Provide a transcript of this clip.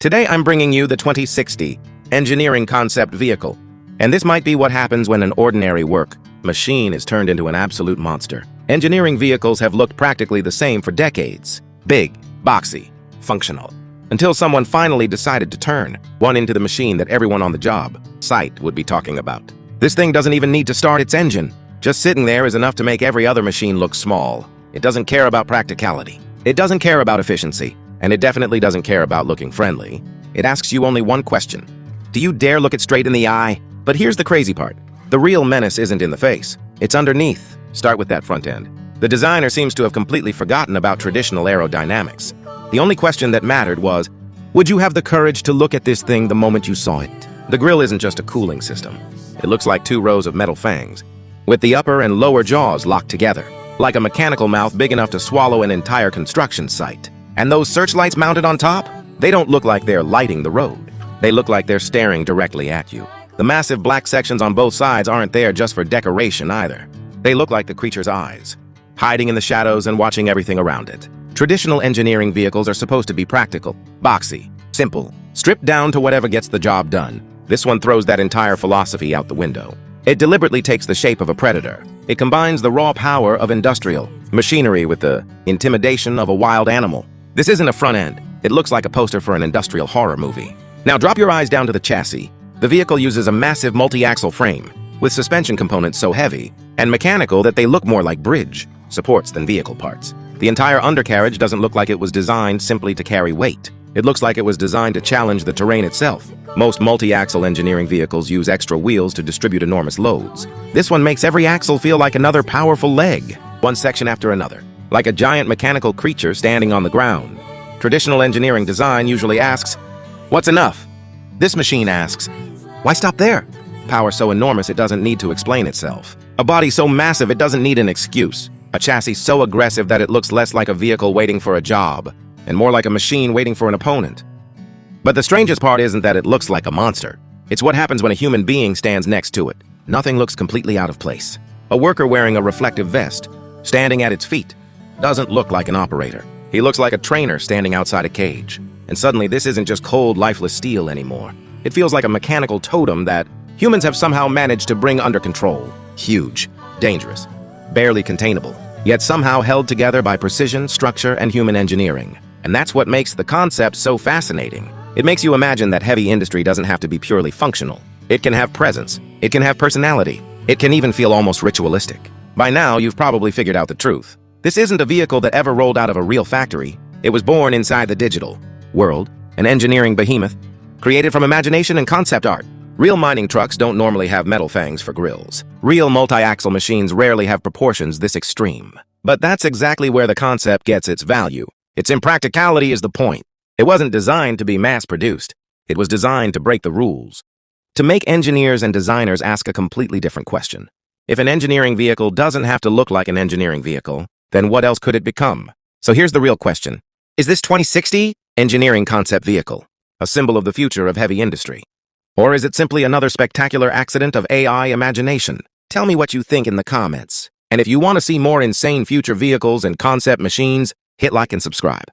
Today I'm bringing you the 2060 Engineering Concept Vehicle. And this might be what happens when an ordinary work machine is turned into an absolute monster. Engineering vehicles have looked practically the same for decades. Big, boxy, functional. Until someone finally decided to turn one into the machine that everyone on the job site would be talking about. This thing doesn't even need to start its engine. Just sitting there is enough to make every other machine look small. It doesn't care about practicality. It doesn't care about efficiency. And it definitely doesn't care about looking friendly. It asks you only one question. Do you dare look it straight in the eye? But here's the crazy part. The real menace isn't in the face. It's underneath. Start with that front end. The designer seems to have completely forgotten about traditional aerodynamics. The only question that mattered was, would you have the courage to look at this thing the moment you saw it? The grille isn't just a cooling system. It looks like two rows of metal fangs, with the upper and lower jaws locked together, like a mechanical mouth big enough to swallow an entire construction site. And those searchlights mounted on top? They don't look like they're lighting the road. They look like they're staring directly at you. The massive black sections on both sides aren't there just for decoration either. They look like the creature's eyes, hiding in the shadows and watching everything around it. Traditional engineering vehicles are supposed to be practical, boxy, simple, stripped down to whatever gets the job done. This one throws that entire philosophy out the window. It deliberately takes the shape of a predator. It combines the raw power of industrial machinery with the intimidation of a wild animal. This isn't a front end. It looks like a poster for an industrial horror movie. Now drop your eyes down to the chassis. The vehicle uses a massive multi-axle frame, with suspension components so heavy and mechanical that they look more like bridge supports than vehicle parts. The entire undercarriage doesn't look like it was designed simply to carry weight. It looks like it was designed to challenge the terrain itself. Most multi-axle engineering vehicles use extra wheels to distribute enormous loads. This one makes every axle feel like another powerful leg, one section after another, like a giant mechanical creature standing on the ground. Traditional engineering design usually asks, what's enough? This machine asks, why stop there? Power so enormous it doesn't need to explain itself. A body so massive it doesn't need an excuse. A chassis so aggressive that it looks less like a vehicle waiting for a job, and more like a machine waiting for an opponent. But the strangest part isn't that it looks like a monster. It's what happens when a human being stands next to it. Nothing looks completely out of place. A worker wearing a reflective vest, standing at its feet, doesn't look like an operator. He looks like a trainer standing outside a cage. And suddenly this isn't just cold, lifeless steel anymore. It feels like a mechanical totem that humans have somehow managed to bring under control. Huge, dangerous, barely containable, yet somehow held together by precision, structure, and human engineering. And that's what makes the concept so fascinating. It makes you imagine that heavy industry doesn't have to be purely functional. It can have presence. It can have personality. It can even feel almost ritualistic. By now, you've probably figured out the truth. This isn't a vehicle that ever rolled out of a real factory. It was born inside the digital world, an engineering behemoth, created from imagination and concept art. Real mining trucks don't normally have metal fangs for grills. Real multi-axle machines rarely have proportions this extreme. But that's exactly where the concept gets its value. Its impracticality is the point. It wasn't designed to be mass-produced. It was designed to break the rules. To make engineers and designers ask a completely different question. If an engineering vehicle doesn't have to look like an engineering vehicle, then what else could it become? So here's the real question. Is this 2060 Engineering Concept Vehicle a symbol of the future of heavy industry? Or is it simply another spectacular accident of AI imagination? Tell me what you think in the comments. And if you want to see more insane future vehicles and concept machines, hit like and subscribe.